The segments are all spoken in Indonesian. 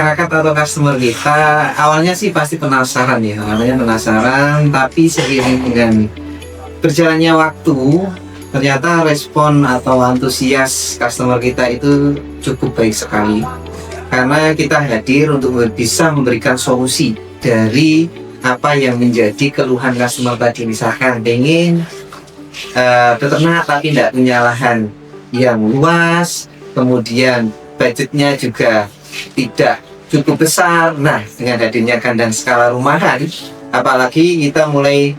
masyarakat atau customer kita awalnya sih pasti penasaran ya, tapi seiring dengan berjalannya waktu ternyata respon atau antusias customer kita itu cukup baik sekali, karena kita hadir untuk bisa memberikan solusi dari apa yang menjadi keluhan customer tadi. Misalkan pengen beternak tapi tidak punya lahan yang luas, kemudian budgetnya juga tidak cukup besar. Nah, dengan hadirnya kandang skala rumahan, apalagi kita mulai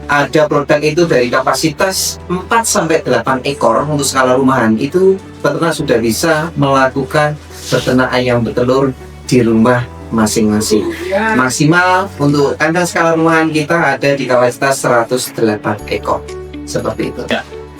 ada produk itu dari kapasitas 4-8 ekor untuk skala rumahan, itu peternak sudah bisa melakukan peternak ayam betelur di rumah masing-masing. Maksimal untuk kandang skala rumahan kita ada di kapasitas 108 ekor seperti itu.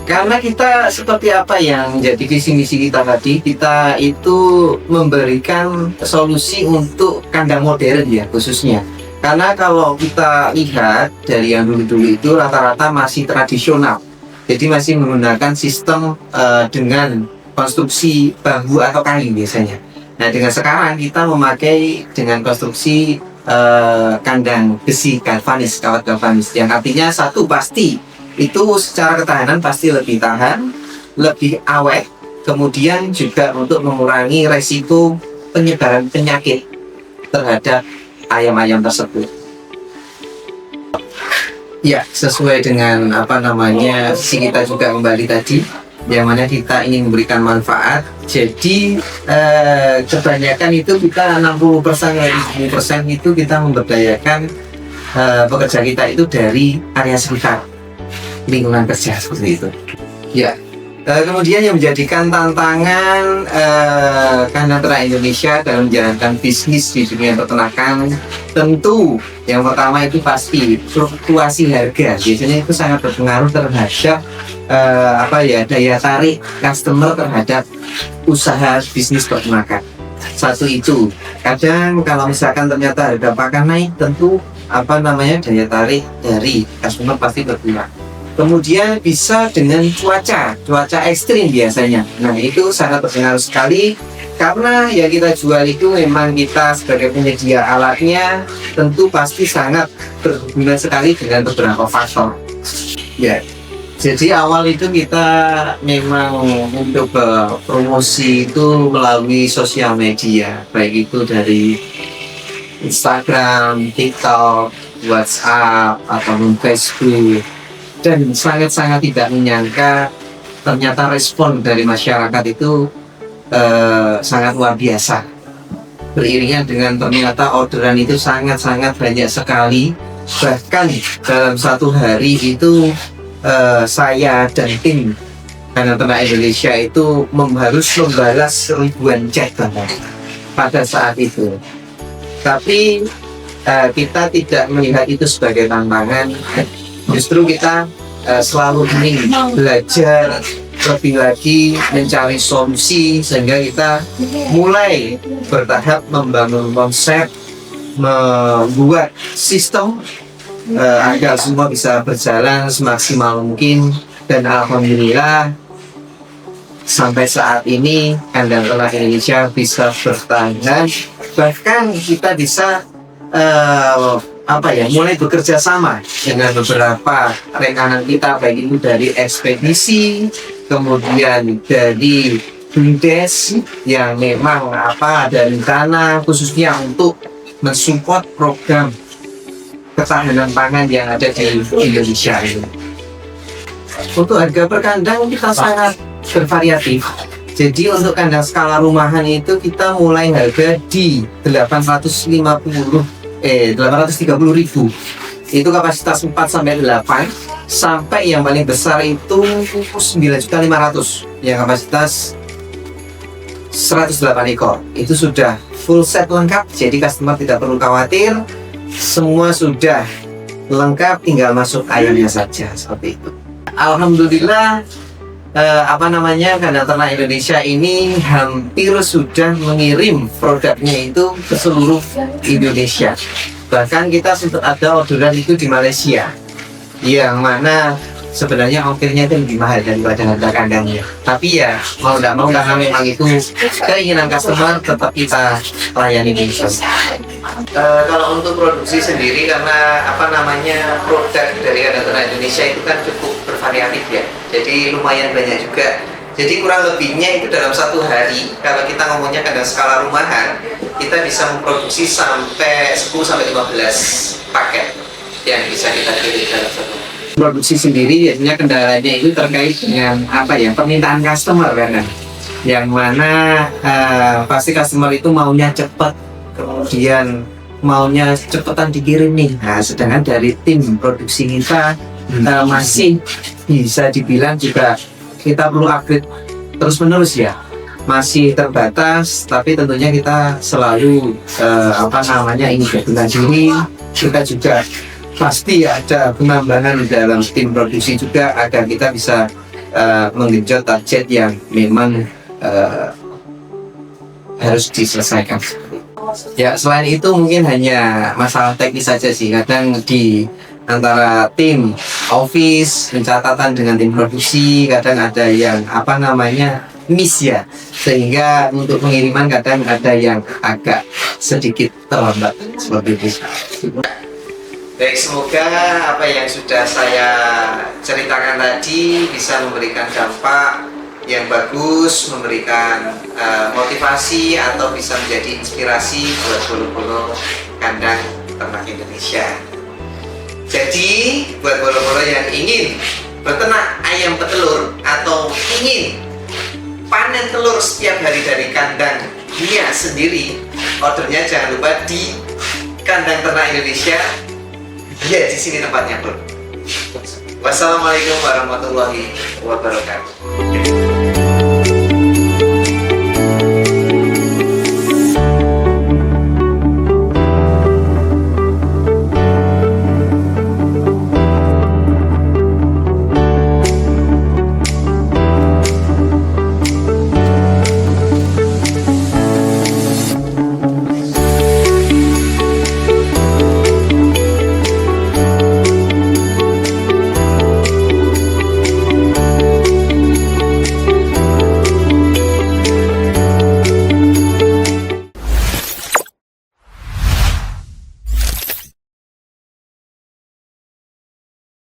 Karena kita seperti apa yang jadi visi misi kita tadi, kita itu memberikan solusi untuk kandang modern ya khususnya. Karena kalau kita lihat dari yang dulu-dulu itu rata-rata masih tradisional, jadi masih menggunakan sistem dengan konstruksi bambu atau kayu biasanya. Nah, dengan sekarang kita memakai dengan konstruksi kandang besi galvanis, kawat galvanis, yang artinya satu pasti itu secara ketahanan pasti lebih tahan, lebih awet, kemudian juga untuk mengurangi resiko penyebaran penyakit terhadap ayam-ayam tersebut. Ya, sesuai dengan visi kita juga kembali tadi, yang mana kita ingin memberikan manfaat. Jadi kebanyakan itu kita 60% itu kita memberdayakan pekerja kita itu dari area sekitar lingkungan kerja seperti itu. Ya. Kemudian yang menjadikan tantangan kandang ternak Indonesia dalam menjalankan bisnis di dunia peternakan, tentu yang pertama itu pasti fluktuasi harga. Biasanya itu sangat berpengaruh terhadap daya tarik customer terhadap usaha bisnis peternakan. Satu itu, kadang kalau misalkan ternyata harga pakan naik, tentu daya tarik dari customer pasti berkurang. Kemudian bisa dengan cuaca ekstrim biasanya. Nah, itu sangat berpengaruh sekali, karena yang kita jual itu memang kita sebagai penyedia alatnya tentu pasti sangat berguna sekali dengan beberapa faktor. Ya, jadi awal itu kita memang mencoba promosi itu melalui sosial media, baik itu dari Instagram, TikTok, WhatsApp, ataupun Facebook. Dan sangat-sangat tidak menyangka ternyata respon dari masyarakat itu sangat luar biasa. Beriringan dengan ternyata orderan itu sangat-sangat banyak sekali. Bahkan dalam satu hari itu saya dan tim Kandang Ternak Indonesia itu harus membalas ribuan chat pada saat itu. Tapi kita tidak melihat itu sebagai tantangan. Justru kita selalu ingin belajar lebih lagi, mencari solusi, sehingga kita mulai bertahap membangun konsep, membuat sistem agar semua bisa berjalan semaksimal mungkin. Dan alhamdulillah sampai saat ini Kandang Ternak Indonesia bisa bertahan, bahkan kita bisa mulai bekerja sama dengan beberapa rekanan kita, baik itu dari ekspedisi, kemudian dari BUMDes yang memang ada rencana khususnya untuk mensupport program ketahanan pangan yang ada di Indonesia ini. Untuk harga per kandang kita sangat bervariatif. Jadi untuk kandang skala rumahan itu kita mulai harga di 830.000, itu kapasitas 4-8, sampai yang paling besar itu 9.500.000 yang kapasitas 108 ekor. Itu sudah full set lengkap, jadi customer tidak perlu khawatir, semua sudah lengkap, tinggal masuk ayamnya saja seperti itu. Alhamdulillah Kandang Ternak Indonesia ini hampir sudah mengirim produknya itu ke seluruh Indonesia. Bahkan kita sudah ada orderan itu di Malaysia, yang mana sebenarnya ongkirnya itu lebih mahal daripada harga kandangnya. Tapi ya mau tidak mau karena memang itu keinginan customer, tetap kita layani di sana. Kalau untuk produksi sendiri, karena apa namanya produk dari kandang ternak Indonesia itu kan cukup bervariatif ya, jadi lumayan banyak juga. Jadi kurang lebihnya itu dalam satu hari, kalau kita ngomongnya kandang skala rumahan, kita bisa memproduksi sampai 10-15 paket yang bisa kita kirim dalam satu hari. Produksi sendiri biasanya kendalanya itu terkait dengan apa ya, permintaan customer kan, yang mana pasti customer itu maunya cepat, kemudian maunya cepetan dikirim nih. Nah, sedangkan dari tim produksi kita masih bisa dibilang juga kita perlu upgrade terus menerus ya, masih terbatas, tapi tentunya kita selalu apa namanya ini gabungan diri, kita juga pasti ada penambahan dalam tim produksi juga agar kita bisa menggenjot target yang memang harus diselesaikan. Ya, selain itu mungkin hanya masalah teknis saja sih, kadang di antara tim office pencatatan dengan tim produksi kadang ada yang apa namanya miss ya, sehingga untuk pengiriman kadang ada yang agak sedikit terlambat seperti itu. Baik, semoga apa yang sudah saya ceritakan tadi bisa memberikan dampak yang bagus, memberikan motivasi atau bisa menjadi inspirasi buat bolo-bolo kandang ternak Indonesia. Jadi buat bolo-bolo yang ingin beternak ayam petelur atau ingin panen telur setiap hari dari kandangnya sendiri, ordernya jangan lupa di Kandang Ternak Indonesia. Ya, di sini tempatnya, Bro. Wassalamualaikum warahmatullahi wabarakatuh.